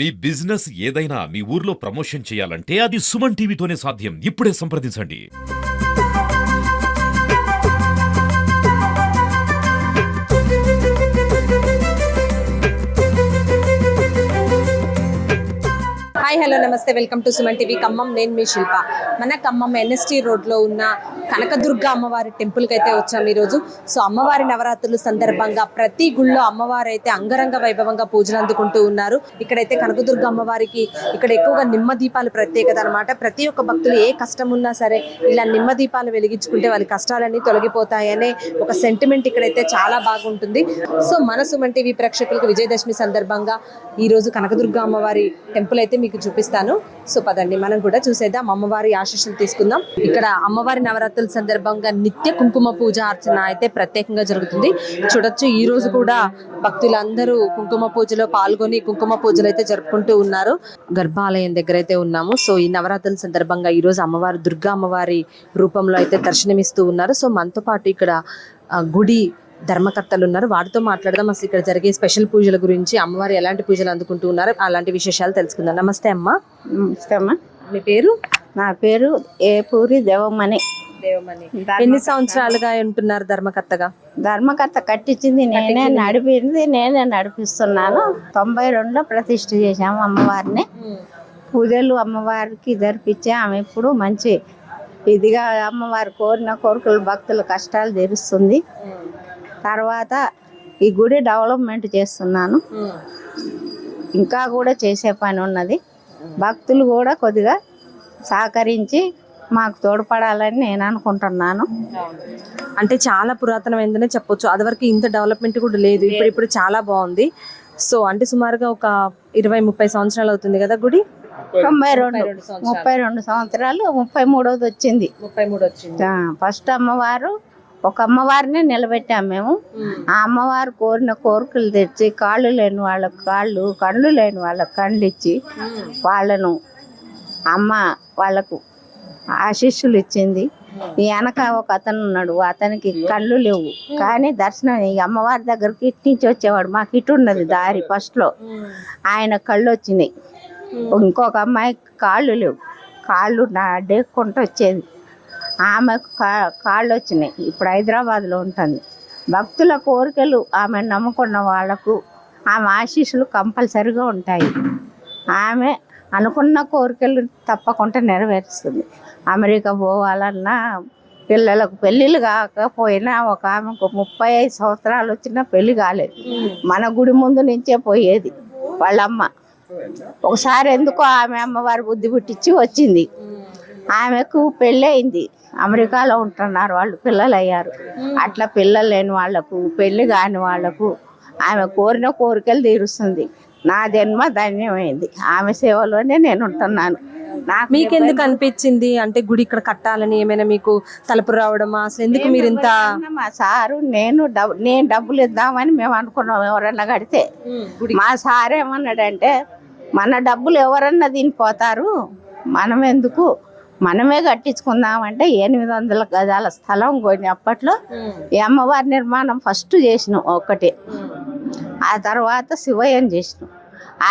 మీ business ఏదైనా మీ ఊర్లో promotion చేయాలంటే అది సుమన్ టీవీతోనే సాధ్యం. ఇప్పుడే సంప్రదించండి. హాయ్ హలో నమస్తే, welcome to Suman TV Khammam. నేను మీ శిల్ప. మన ఖమ్మం ఎన్ఎస్టీ రోడ్లో ఉన్న కనకదుర్గ అమ్మవారి టెంపుల్కి అయితే వచ్చాము ఈరోజు. సో అమ్మవారి నవరాత్రుల సందర్భంగా ప్రతి గుళ్ళో అమ్మవారు అయితే అంగరంగ వైభవంగా పూజలు అందుకుంటూ ఉన్నారు. ఇక్కడైతే కనకదుర్గ అమ్మవారికి ఇక్కడ ఎక్కువగా నిమ్మ దీపాలు ప్రత్యేకత అనమాట. ప్రతి ఒక్క భక్తులు ఏ కష్టం ఉన్నా సరే ఇలా నిమ్మ దీపాలు వెలిగించుకుంటే వాళ్ళ కష్టాలన్నీ తొలగిపోతాయనే ఒక సెంటిమెంట్ ఇక్కడైతే చాలా బాగుంటుంది. సో మన సుమన్ టీవీ ప్రేక్షకులకు విజయదశమి సందర్భంగా ఈరోజు కనకదుర్గ అమ్మవారి టెంపుల్ అయితే మీకు చూపిస్తాను. సో పదండి మనం కూడా చూసేద్దాం, అమ్మవారి ఆశీస్సులు తీసుకుందాం. ఇక్కడ అమ్మవారి నవరాత్రుల సందర్భంగా నిత్య కుంకుమ పూజ అర్చన అయితే ప్రత్యేకంగా జరుగుతుంది. చూడొచ్చు, ఈ రోజు కూడా భక్తులందరూ కుంకుమ పూజలో పాల్గొని కుంకుమ పూజలు అయితే జరుపుకుంటూ ఉన్నారు. గర్భాలయం దగ్గర అయితే ఉన్నాము. సో ఈ నవరాత్రుల సందర్భంగా ఈ రోజు అమ్మవారు దుర్గా అమ్మవారి రూపంలో అయితే దర్శనమిస్తూ ఉన్నారు. సో మనతో పాటు ఇక్కడ గుడి ధర్మకర్తలు ఉన్నారు, వాటితో మాట్లాడదాం. అసలు ఇక్కడ జరిగే స్పెషల్ పూజల గురించి, అమ్మవారు ఎలాంటి పూజలు అందుకుంటూ ఉన్నారు, అలాంటి విశేషాలు తెలుసుకుందాం. నమస్తే అమ్మ. నమస్తే అమ్మ. మీ పేరు? నా పేరు ఏపూరి దేవమణి. ఎన్ని సంవత్సరాలుగా ఉంటున్నారు ధర్మకర్తగా? ధర్మకర్త కట్టించింది నేనే, నడిపింది నేనే, నడిపిస్తున్నాను. 92లో ప్రతిష్ఠ చేశాము అమ్మవారిని. పూజలు అమ్మవారికి జరిపించే ఆమె ఇప్పుడు మంచి ఇదిగా అమ్మవారు కోరిన కోరికలు భక్తుల కష్టాలు తీరుస్తుంది. తర్వాత ఈ గుడి డెవలప్మెంట్ చేస్తున్నాను, ఇంకా కూడా చేసే పని ఉన్నది. భక్తులు కూడా కొద్దిగా సహకరించి మాకు తోడ్పడాలని నేను అనుకుంటున్నాను. అంటే చాలా పురాతనమైందనే చెప్పొచ్చు, అది వరకు ఇంత డెవలప్మెంట్ కూడా లేదు. ఇప్పుడు చాలా బాగుంది. సో అంటే సుమారుగా ఒక 20-30 సంవత్సరాలు అవుతుంది కదా గుడి? 32 సంవత్సరాలు, 33వ వచ్చింది. ఫస్ట్ అమ్మవారు ఒక అమ్మవారిని నిలబెట్టాము మేము. ఆ అమ్మవారు కోరిన కోరికలు తెచ్చి కాళ్ళు లేని వాళ్ళకు కాళ్ళు, కళ్ళు లేని వాళ్ళకు కళ్ళు ఇచ్చి వాళ్ళను అమ్మ వాళ్ళకు ఆశీస్సులు ఇచ్చింది. ఈ వెనక ఒక అతను ఉన్నాడు, అతనికి కళ్ళు లేవు కానీ దర్శనం ఈ అమ్మవారి దగ్గరికి ఇటు నుంచి వచ్చేవాడు. మాకు ఇటు ఉన్నది దారి, ఫస్ట్లో ఆయన కళ్ళు వచ్చినాయి. ఇంకొక అమ్మాయి కాళ్ళు లేవు, కాళ్ళు డేక్కుంటూ వచ్చేది, ఆమెకు కాళ్ళు వచ్చినాయి. ఇప్పుడు హైదరాబాద్లో ఉంటుంది. భక్తుల కోరికలు ఆమె నమ్ముకున్న వాళ్లకు ఆమె ఆశీస్సులు కంపల్సరిగా ఉంటాయి. ఆమె అనుకున్న కోరికలు తప్పకుండా నెరవేరుస్తుంది. అమెరికా పోవాలన్నా, పిల్లలకు పెళ్ళిళ్ళు కాకపోయినా, ఒక ఆమెకు 35 సంవత్సరాలు వచ్చినా పెళ్లి కాలేదు. మన గుడి ముందు నుంచే పోయేది వాళ్ళమ్మ. ఒకసారి ఎందుకో ఆమె అమ్మవారి బుద్ధి పుట్టించి వచ్చింది. ఆమెకు పెళ్ళి అయింది, అమెరికాలో ఉంటున్నారు వాళ్ళు, పిల్లలు అయ్యారు. అట్లా పిల్లలు లేని వాళ్లకు, పెళ్లి కాని వాళ్లకు ఆమె కోరిన కోరికలు తీరుస్తుంది. నా జన్మ ధన్యమైంది, ఆమె సేవలోనే నేను ఉంటున్నాను. మీకెందుకు అనిపించింది అంటే గుడి ఇక్కడ కట్టాలని? ఏమైనా మీకు తలుపు రావడమా? అసలు ఎందుకు మీరు ఇంత? మా సారు నేను డబ్బులు ఇద్దామని మేము అనుకున్నాం. ఎవరన్నా కడితే మా సార్ ఏమన్నాడంటే, మన డబ్బులు ఎవరన్నా తినిపోతారు, మనం ఎందుకు, మనమే కట్టించుకుందామంటే 800 గజాల స్థలం కొని అప్పట్లో ఈ అమ్మవారి నిర్మాణం ఫస్ట్ చేసినాం ఒకటి. ఆ తర్వాత శివయ్యని చేసినాం.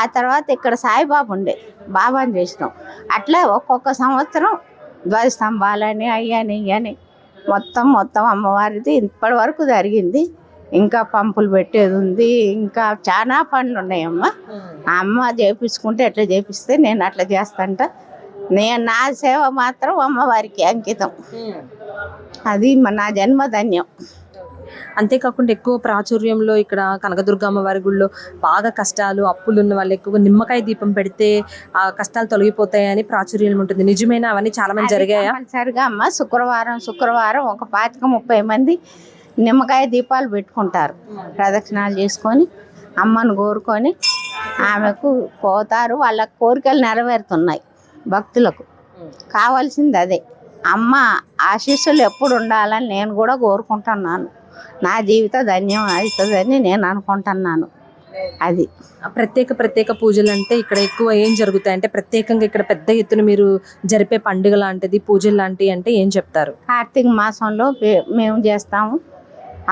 ఆ తర్వాత ఇక్కడ సాయిబాబు ఉండే, బాబాని చేసినాం. అట్లా ఒక్కొక్క సంవత్సరం ధ్వజస్తంభాలని అయ్యని ఇయ్యని మొత్తం అమ్మవారిది ఇప్పటి వరకు జరిగింది. ఇంకా పంపులు పెట్టేది ఉంది, ఇంకా చాలా పనులు ఉన్నాయమ్మ. ఆ అమ్మ చేపించుకుంటే ఎట్లా చేపిస్తే నేను అట్లా చేస్తాంట. నా సేవ మాత్రం అమ్మవారికి అంకితం. అది నా జన్మ ధన్యం. అంతేకాకుండా ఎక్కువ ప్రాచుర్యంలో ఇక్కడ కనకదుర్గ అమ్మవారి గుడిలో బాగా కష్టాలు, అప్పులు ఉన్న వాళ్ళు ఎక్కువగా నిమ్మకాయ దీపం పెడితే ఆ కష్టాలు తొలగిపోతాయని ప్రాచుర్యం ఉంటుంది. నిజమేనా? అవన్నీ చాలా మంది జరిగాయా? సరిగా అమ్మ, శుక్రవారం ఒక 25-30 మంది నిమ్మకాయ దీపాలు పెట్టుకుంటారు. ప్రదక్షిణాలు చేసుకొని అమ్మను కోరుకొని ఆమెకు పోతారు. వాళ్ళ కోరికలు నెరవేరుతున్నాయి. భక్తులకు కావాల్సింది అదే. అమ్మ ఆశీస్సులు ఎప్పుడు ఉండాలని నేను కూడా కోరుకుంటున్నాను. నా జీవిత ధన్యం అవుతుందని నేను అనుకుంటున్నాను. అది ప్రత్యేక పూజలు అంటే ఇక్కడ ఎక్కువ ఏం జరుగుతాయి అంటే, ప్రత్యేకంగా ఇక్కడ పెద్ద ఎత్తున మీరు జరిపే పండుగ లాంటిది, పూజలు లాంటివి అంటే ఏం చెప్తారు? కార్తీక మాసంలో మేము చేస్తాము.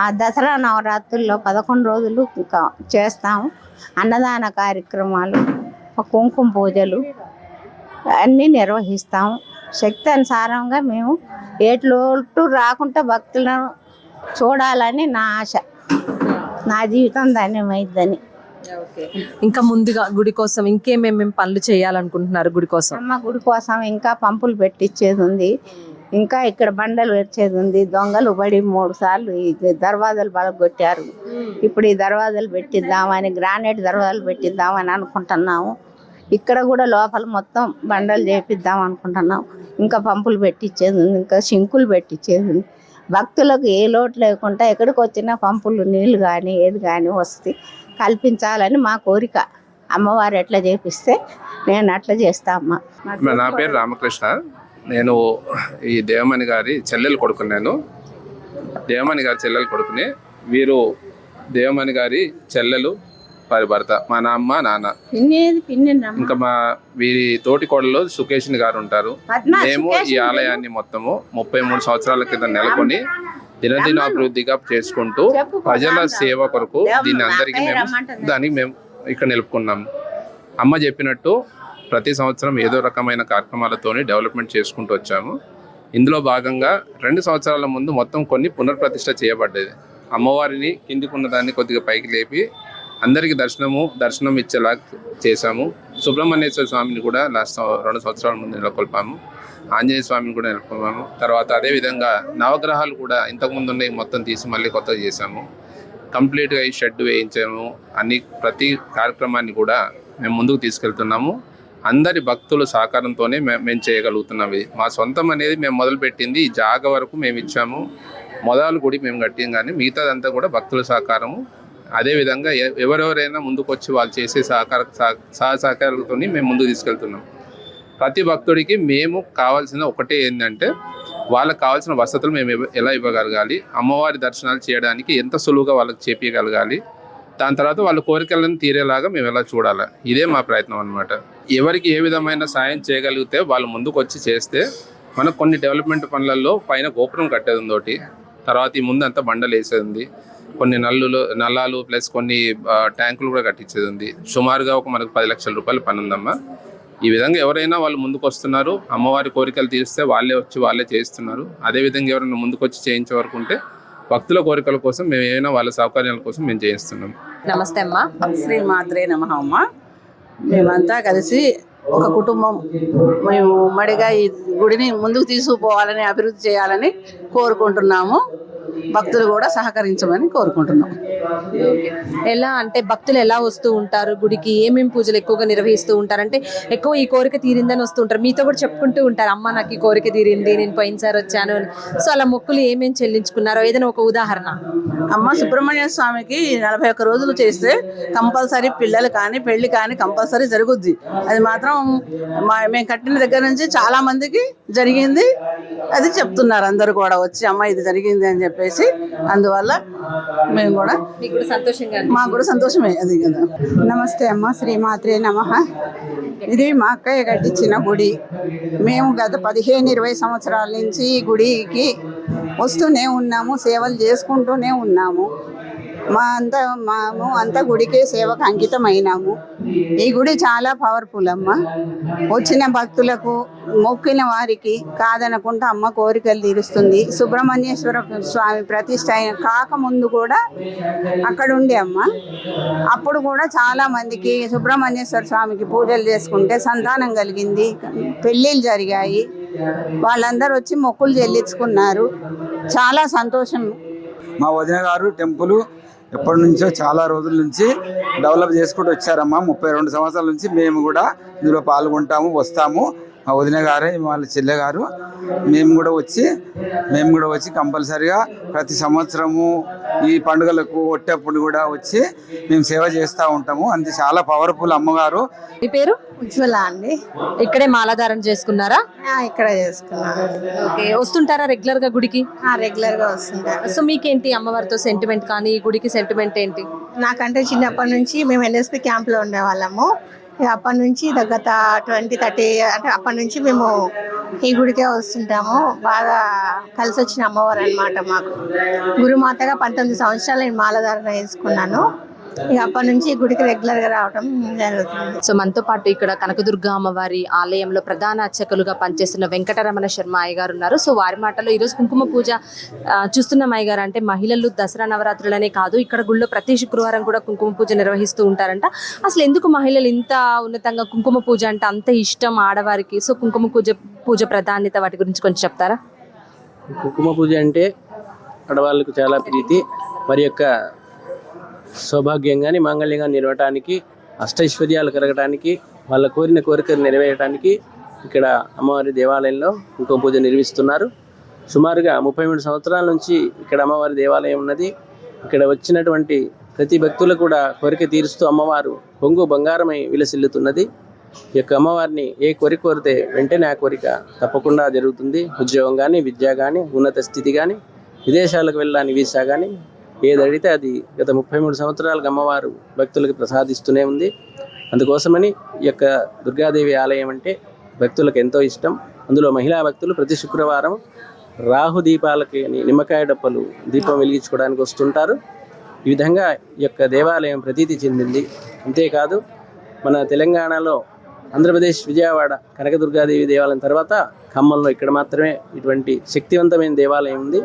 ఆ దసరా నవరాత్రుల్లో 11 రోజులు చేస్తాము. అన్నదాన కార్యక్రమాలు కుంకుమ పూజలు అన్నీ నిర్వహిస్తాము. శక్తి అనుసారంగా మేము ఏట్లోటు రాకుండా భక్తులను చూడాలని నా ఆశ. నా జీవితం ధన్యమైద్దని. ఇంకా ముందుగా గుడి కోసం ఇంకేమేమేం పనులు చేయాలనుకుంటున్నారు? గుడి కోసం అమ్మ గుడి కోసం ఇంకా పంపులు పెట్టించేది ఉంది, ఇంకా ఇక్కడ బండలు వచ్చేది ఉంది. దొంగలు పడి 3 సార్లు ఈ దర్వాజాలు బలగొట్టారు. ఇప్పుడు ఈ దర్వాజాలు పెట్టిద్దామని, గ్రానైట్ దర్వాజాలు పెట్టిద్దామని అనుకుంటున్నాము. ఇక్కడ కూడా లోపల మొత్తం బండలు చేపిద్దాం అనుకుంటున్నాం. ఇంకా పంపులు పెట్టించేది ఉంది, ఇంకా సింకులు పెట్టించేది ఉంది. భక్తులకు ఏ లోటు లేకుండా ఎక్కడికి వచ్చినా పంపులు నీళ్లు కానీ ఏది కానీ వస్తుంది కల్పించాలని మా కోరిక. అమ్మవారు ఎట్లా చేపిస్తే నేను అట్లా చేస్తా అమ్మ. నా పేరు రామకృష్ణ. నేను ఈ దేవమణి గారి చెల్లెలు కొడుకుని. నేను దేవమణి గారి చెల్లెలు కొడుకుని. వీరు దేవమణి గారి చెల్లెలు వారి భర్త, మా అమ్మ నాన్న. ఇంకా మా వీరి తోటి కోడలు సుకేష్ని గారు ఉంటారు. మేము ఈ ఆలయాన్ని మొత్తము 33 సంవత్సరాల కింద నెలకొని దినదినాభివృద్ధిగా చేసుకుంటూ ప్రజల సేవ కొరకు దానికి మేము ఇక్కడ నిలుపుకున్నాము. అమ్మ చెప్పినట్టు ప్రతి సంవత్సరం ఏదో రకమైన కార్యక్రమాలతోని డెవలప్మెంట్ చేసుకుంటూ వచ్చాము. ఇందులో భాగంగా 2 సంవత్సరాల ముందు మొత్తం కొన్ని పునర్ప్రతిష్ఠ చేయబడ్డది. అమ్మవారిని కిందికి ఉన్న దాన్ని కొద్దిగా పైకి లేపి అందరికీ దర్శనం ఇచ్చేలా చేశాము. సుబ్రహ్మణ్యేశ్వర స్వామిని కూడా లాస్ట్ 2 సంవత్సరాల ముందు నెలకొల్పాము. ఆంజనేయ స్వామిని కూడా నెలకొల్పాము. తర్వాత అదేవిధంగా నవగ్రహాలు కూడా ఇంతకుముందు ఉన్నాయి మొత్తం తీసి మళ్ళీ కొత్తగా చేశాము. కంప్లీట్గా ఈ షెడ్ వేయించాము. ప్రతి కార్యక్రమాన్ని కూడా మేము ముందుకు తీసుకెళ్తున్నాము. అందరి భక్తుల సహకారంతోనే మేము చేయగలుగుతున్నాం. ఇది మా సొంతం అనేది మేము మొదలుపెట్టింది. ఈ జాగ వరకు మేము ఇచ్చాము. మొదలు గుడి మేము కట్టాం, కానీ మిగతాదంతా కూడా భక్తుల సహకారము. అదేవిధంగా ఎవరెవరైనా ముందుకు వచ్చి వాళ్ళు చేసే సహకారాలతో మేము ముందుకు తీసుకెళ్తున్నాం. ప్రతి భక్తుడికి మేము కావాల్సిన ఒకటే ఏంటంటే వాళ్ళకి కావాల్సిన వసతులు మేము ఎలా ఇవ్వగలగాలి, అమ్మవారి దర్శనాలు చేయడానికి ఎంత సులువుగా వాళ్ళకి చేపించగలగాలి, దాని తర్వాత వాళ్ళ కోరికలను తీరేలాగా మేము ఎలా చూడాలి, ఇదే మా ప్రయత్నం అన్నమాట. ఎవరికి ఏ విధమైన సాయం చేయగలిగితే వాళ్ళు ముందుకు వచ్చి చేస్తే మనకు కొన్ని డెవలప్మెంట్ పనులలో పైన గోపురం కట్టేది ఉంది, తర్వాత ఈ ముందు అంతా బండలు వేసేది ఉంది, కొన్ని నల్లాలు ప్లస్ కొన్ని ట్యాంకులు కూడా కట్టించేది ఉంది. సుమారుగా మనకు 10 లక్షల రూపాయల పని ఉందమ్మా. ఈ విధంగా ఎవరైనా వాళ్ళు ముందుకు వస్తున్నారు, అమ్మవారి కోరికలు తీరిస్తే వాళ్ళే వచ్చి వాళ్ళే చేస్తున్నారు. అదేవిధంగా ఎవరైనా ముందుకు వచ్చి చేయించే వరకు ఉంటే భక్తుల కోరికల కోసం మేము ఏమైనా వాళ్ళ సౌకర్యాల కోసం మేము చేయిస్తున్నాం. నమస్తే అమ్మా. శ్రీమాత్రే నమః అమ్మ. మేమంతా కలిసి ఒక కుటుంబం, మేము ఉమ్మడిగా ఈ గుడిని ముందుకు తీసుకుపోవాలని, అభివృద్ధి చేయాలని కోరుకుంటున్నాము. భక్తులు కూడా సహకరించమని కోరుకుంటున్నాం. ఎలా అంటే భక్తులు ఎలా వస్తూ ఉంటారు గుడికి? ఏమేమి పూజలు ఎక్కువగా నిర్వహిస్తూ ఉంటారంటే ఎక్కువ ఈ కోరిక తీరిందని వస్తూ ఉంటారు, మీతో కూడా చెప్పుకుంటూ ఉంటారు, అమ్మ నాకు ఈ కోరిక తీరింది, నేను పోయినసారి వచ్చాను అని. సో అలా మొక్కులు ఏమేమి చెల్లించుకున్నారో ఏదైనా ఒక ఉదాహరణ. అమ్మ సుబ్రహ్మణ్య స్వామికి 41 రోజులు చేస్తే కంపల్సరీ పిల్లలు కానీ పెళ్లి కానీ కంపల్సరీ జరుగుద్ది. అది మాత్రం మేము కట్టిన దగ్గర నుంచి చాలా మందికి జరిగింది. అది చెప్తున్నారు అందరు కూడా వచ్చి, అమ్మ ఇది జరిగింది అని చెప్పేసి. అందువల్ల మేము కూడా మాకు కూడా సంతోషమే అది కదా. నమస్తే అమ్మ. శ్రీమాత్రే నమః. ఇది మా అక్కయ్య కట్టించిన గుడి. మేము గత 15-20 సంవత్సరాల నుంచి ఈ గుడికి వస్తూనే ఉన్నాము, సేవలు చేసుకుంటూనే ఉన్నాము. మేము అంతా గుడికే సేవకు అంకితమైనాము. ఈ గుడి చాలా పవర్ఫుల్ అమ్మ. వచ్చిన భక్తులకు, మొక్కిన వారికి కాదనకుండా అమ్మ కోరికలు తీరుస్తుంది. సుబ్రహ్మణ్యేశ్వర స్వామి ప్రతిష్ఠ కాకముందు కూడా అక్కడ ఉండే అమ్మ. అప్పుడు కూడా చాలా మందికి సుబ్రహ్మణ్యేశ్వర స్వామికి పూజలు చేసుకుంటే సంతానం కలిగింది, పెళ్ళిళ్ళు జరిగాయి. వాళ్ళందరూ వచ్చి మొక్కులు చెల్లించుకున్నారు. చాలా సంతోషం. మా వదిన గారు టెంపుల్ ఎప్పటి నుంచో చాలా రోజుల నుంచి డెవలప్ చేసుకుంటూ వచ్చారమ్మా. 32 సంవత్సరాల నుంచి మేము కూడా ఇందులో పాల్గొంటాము, వస్తాము. మా వదిన గారే, వాళ్ళ చెల్లె గారు, మేము కూడా వచ్చి కంపల్సరిగా ప్రతి సంవత్సరము ఈ పండుగలకు ఒట్టేప్పుడు కూడా వచ్చి మేము సేవ చేస్తూ ఉంటాము. అంతే చాలా పవర్ఫుల్ అమ్మగారు. మీ పేరు? ఉజ్వల అండి. ఇక్కడే మాలాధారణ చేసుకున్నారా? ఇక్కడ చేసుకున్నాను. ఓకే. వస్తుంటారా రెగ్యులర్ గా గుడికి? రెగ్యులర్ గా వస్తుంటారు. సో మీకేంటి అమ్మవారితో సెంటిమెంట్ కానీ ఈ గుడికి సెంటిమెంట్ ఏంటి? నాకంటే చిన్నప్పటి నుంచి మేము NSP క్యాంప్లో ఉండేవాళ్ళము. అప్పటి నుంచి గత 20-30 అంటే అప్పటి నుంచి మేము ఈ గుడికే వస్తుంటాము. బాగా కలిసి వచ్చిన అమ్మవారు అనమాట మాకు. గురుమాతగా 19 సంవత్సరాలు నేను మాలధారణ వేసుకున్నాను. ఇక అప్పటి నుంచి గుడికి రెగ్యులర్ గా రావడం జరుగుతుంది. సో మనతో పాటు ఇక్కడ కనకదుర్గ అమ్మవారి ఆలయంలో ప్రధాన అర్చకులుగా పనిచేస్తున్న వెంకటరమణ శర్మ అయ్య గారు ఉన్నారు. సో వారి మాటలో ఈరోజు కుంకుమ పూజ చూస్తున్నాం అయ్య గారు. అంటే మహిళలు దసరా నవరాత్రులనే కాదు, ఇక్కడ గుళ్ళో ప్రతి శుక్రవారం కూడా కుంకుమ పూజ నిర్వహిస్తూ ఉంటారంట. అసలు ఎందుకు మహిళలు ఇంత ఉన్నతంగా కుంకుమ పూజ అంటే అంత ఇష్టం ఆడవారికి? సో కుంకుమ పూజ ప్రాధాన్యత వాటి గురించి కొంచెం చెప్తారా? కుంకుమ పూజ అంటే ఆడవాళ్ళకు చాలా ప్రీతి. వారి యొక్క సౌభాగ్యం కానీ మాంగళ్యం కానీ నిలవటానికి, అష్టైశ్వర్యాలు కలగటానికి, వాళ్ళ కోరిన కోరికలు నెరవేరటానికి ఇక్కడ అమ్మవారి దేవాలయంలో కుంకుమ పూజ నిర్వహిస్తున్నారు. సుమారుగా 33 సంవత్సరాల నుంచి ఇక్కడ అమ్మవారి దేవాలయం ఉన్నది. ఇక్కడ వచ్చినటువంటి ప్రతి భక్తులు కూడా కోరిక తీరుస్తూ అమ్మవారు కొంగు బంగారమై విలసిల్లుతున్నది. ఈ యొక్క అమ్మవారిని ఏ కోరిక కోరితే వెంటనే ఆ కోరిక తప్పకుండా జరుగుతుంది. ఉద్యోగం కానీ, విద్య కానీ, ఉన్నత స్థితి కానీ, విదేశాలకు వెళ్ళడానికి వీసా కానీ, ఏది అడిగితే అది గత 33 సంవత్సరాలుగా అమ్మవారు భక్తులకు ప్రసాదిస్తూనే ఉంది. అందుకోసమని ఈ యొక్క దుర్గాదేవి ఆలయం అంటే భక్తులకు ఎంతో ఇష్టం. అందులో మహిళా భక్తులు ప్రతి శుక్రవారం రాహు దీపాలకి నిమ్మకాయ డప్పలు దీపం వెలిగించుకోవడానికి వస్తుంటారు. ఈ విధంగా ఈ యొక్క దేవాలయం ప్రతీతి చెందింది. అంతేకాదు మన తెలంగాణలో ఆంధ్రప్రదేశ్ విజయవాడ కనకదుర్గాదేవి దేవాలయం తర్వాత ఖమ్మంలో ఇక్కడ మాత్రమే ఇటువంటి శక్తివంతమైన దేవాలయం ఉంది.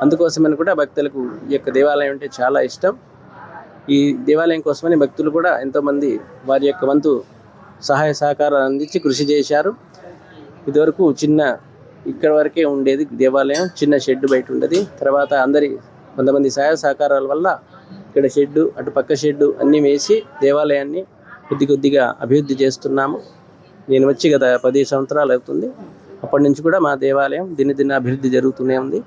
అందుకోసమని కూడా భక్తులకు ఈ యొక్క దేవాలయం అంటే చాలా ఇష్టం. ఈ దేవాలయం కోసమని భక్తులు కూడా ఎంతోమంది వారి యొక్క వంతు సహాయ సహకారాలు అందించి కృషి చేశారు. ఇదివరకు ఇక్కడ వరకే ఉండేది దేవాలయం, చిన్న షెడ్ బయట ఉండేది. తర్వాత కొంతమంది సహాయ సహకారాల వల్ల ఇక్కడ షెడ్డు, అటు పక్క షెడ్డు అన్నీ వేసి దేవాలయాన్ని కొద్దిగా అభివృద్ధి చేస్తున్నాము. నేను వచ్చి గత 10 సంవత్సరాలు అవుతుంది. అప్పటి నుంచి కూడా మా దేవాలయం దినదిన అభివృద్ధి జరుగుతూనే ఉంది.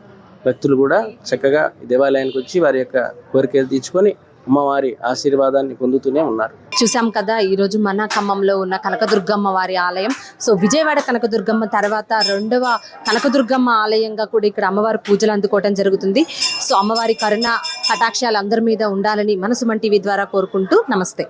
భక్తులు కూడా చక్కగా దేవాలయానికి వచ్చి వారి యొక్క కోరికలు తీర్చుకొని అమ్మవారి ఆశీర్వాదాన్ని పొందుతూనే ఉన్నారు. చూసాం కదా, ఈరోజు మన ఖమ్మంలో ఉన్న కనకదుర్గమ్మ వారి ఆలయం. సో విజయవాడ కనకదుర్గమ్మ తర్వాత 2వ కనకదుర్గమ్మ ఆలయంగా కూడా ఇక్కడ అమ్మవారి పూజలు అందుకోవడం జరుగుతుంది. సో అమ్మవారి కరుణ కటాక్షాలు అందరి మీద ఉండాలని మన సుమన్ టీవీ ద్వారా కోరుకుంటూ నమస్తే.